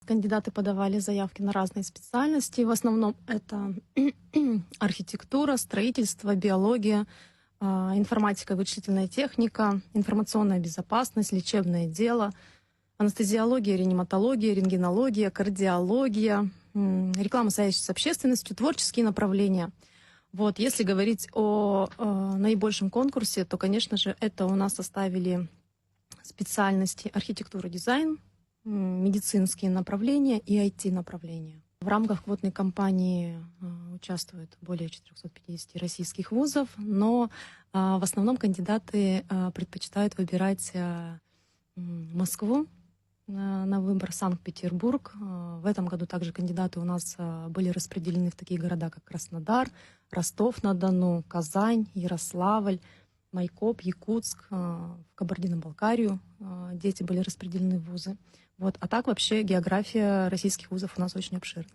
Кандидаты подавали заявки на разные специальности. В основном это архитектура, строительство, биология, информатика, вычислительная техника, информационная безопасность, лечебное дело, анестезиология, реаниматология, рентгенология, кардиология, реклама, связь с общественностью, творческие направления. Вот, если говорить о наибольшем конкурсе, то, конечно же, это у нас составили специальности архитектура, дизайн, медицинские направления и IT-направления. В рамках квотной кампании участвует более 450 российских вузов, но в основном кандидаты предпочитают выбирать Москву на выбор, Санкт-Петербург. В этом году также кандидаты у нас были распределены в такие города, как Краснодар, Ростов-на-Дону, Казань, Ярославль, Майкоп, Якутск, в Кабардино-Балкарию дети были распределены в вузы. Вот. А так вообще география российских вузов у нас очень обширная.